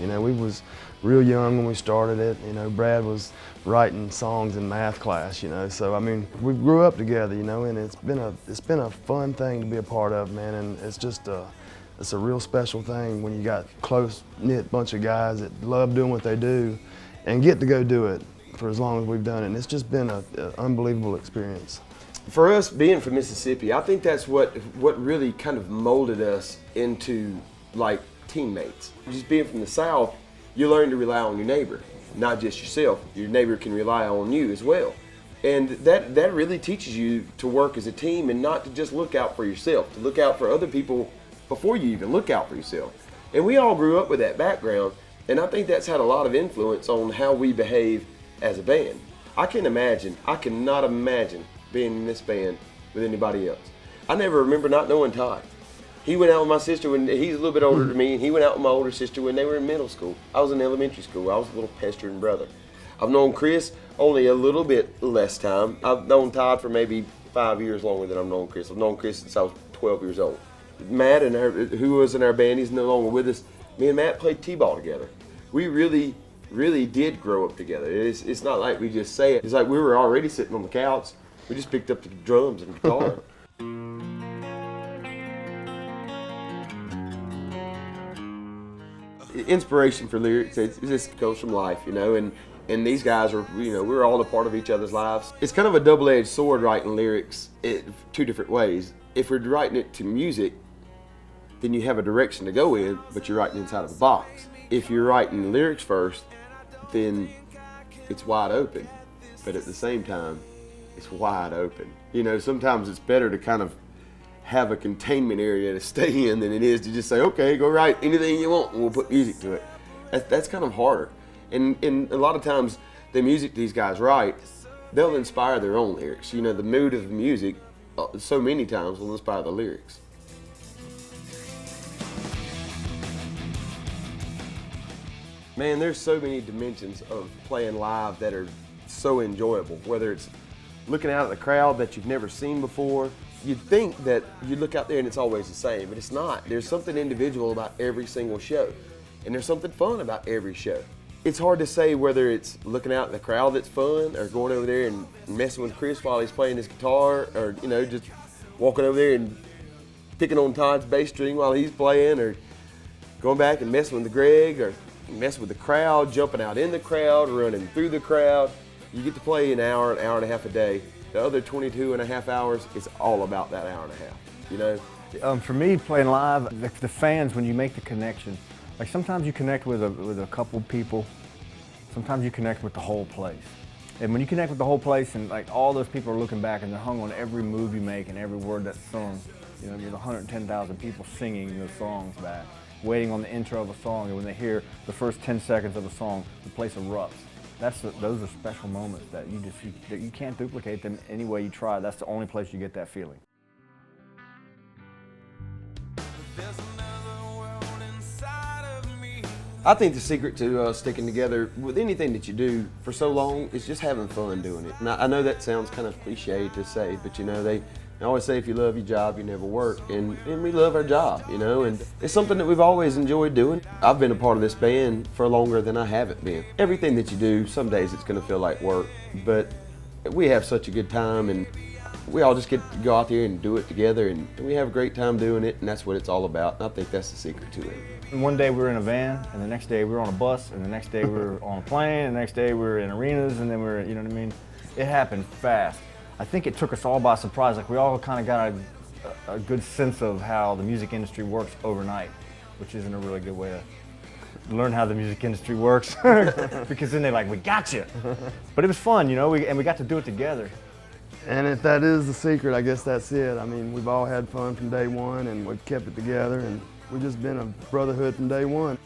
You know, we was real young when we started it. You know, Brad was writing songs in math class, you know, so I mean, we grew up together, you know, and it's been a fun thing to be a part of, man, and it's a real special thing when you got close-knit bunch of guys that love doing what they do and get to go do it for as long as we've done it. And it's just been an unbelievable experience. For us being from Mississippi, I think that's what really kind of molded us into like teammates. Just being from the South, you learn to rely on your neighbor, not just yourself. Your neighbor can rely on you as well. And that really teaches you to work as a team and not to just look out for yourself, to look out for other people before you even look out for yourself. And we all grew up with that background, and I think that's had a lot of influence on how we behave as a band. I cannot imagine being in this band with anybody else. I never remember not knowing Todd. He went out with my sister when he's a little bit older than me, and he went out with my older sister when they were in middle school. I was in elementary school. I was a little pestering brother. I've known Chris only a little bit less time. I've known Todd for maybe 5 years longer than I've known Chris. I've known Chris since I was 12 years old. Matt, who was in our band, he's no longer with us. Me and Matt played t-ball together. We really did grow up together. It's not like we just say it. It's like we were already sitting on the couch. We just picked up the drums and guitar. Inspiration for lyrics, it just goes from life, you know, and these guys are, you know, we're all a part of each other's lives. It's kind of a double-edged sword writing lyrics two different ways. If we're writing it to music, then you have a direction to go in, but you're writing inside of a box. If you're writing lyrics first, then it's wide open, but at the same time, it's wide open. You know, sometimes it's better to kind of have a containment area to stay in than it is to just say, okay, go write anything you want and we'll put music to it. That's kind of harder. And a lot of times, the music these guys write, they'll inspire their own lyrics. You know, the mood of the music, so many times, will inspire the lyrics. Man, there's so many dimensions of playing live that are so enjoyable, whether it's looking out at the crowd that you've never seen before. You'd think that you look out there and it's always the same, but it's not. There's something individual about every single show, and there's something fun about every show. It's hard to say whether it's looking out at the crowd that's fun, or going over there and messing with Chris while he's playing his guitar, or, you know, just walking over there and picking on Todd's bass string while he's playing, or going back and messing with Greg, or messing with the crowd, jumping out in the crowd, running through the crowd. You get to play an hour and a half a day. The other 22 and a half hours, it's all about that hour and a half, you know? For me, playing live, the fans, when you make the connection, like sometimes you connect with a couple people, sometimes you connect with the whole place. And when you connect with the whole place and like all those people are looking back and they're hung on every move you make and every word that's sung, you know, there's 110,000 people singing those songs back, waiting on the intro of a song, and when they hear the first 10 seconds of a song, the place erupts. Those are special moments that you can't duplicate them any way you try. That's the only place you get that feeling. I think the secret to sticking together with anything that you do for so long is just having fun doing it. Now, I know that sounds kind of cliche to say, but you know, they always say if you love your job, you never work. And we love our job, you know, and it's something that we've always enjoyed doing. I've been a part of this band for longer than I haven't been. Everything that you do, some days it's going to feel like work, but we have such a good time, and we all just get to go out there and do it together, and we have a great time doing it, and that's what it's all about. And I think that's the secret to it. And one day we were in a van, and the next day we were on a bus, and the next day we were on a plane, and the next day we were in arenas, and then we were, you know what I mean? It happened fast. I think it took us all by surprise. Like we all kind of got a good sense of how the music industry works overnight, which isn't a really good way to learn how the music industry works, because then they're like, we got you. But it was fun, you know, and we got to do it together. And if that is the secret, I guess that's it. I mean, we've all had fun from day one, and we've kept it together, and we've just been a brotherhood from day one.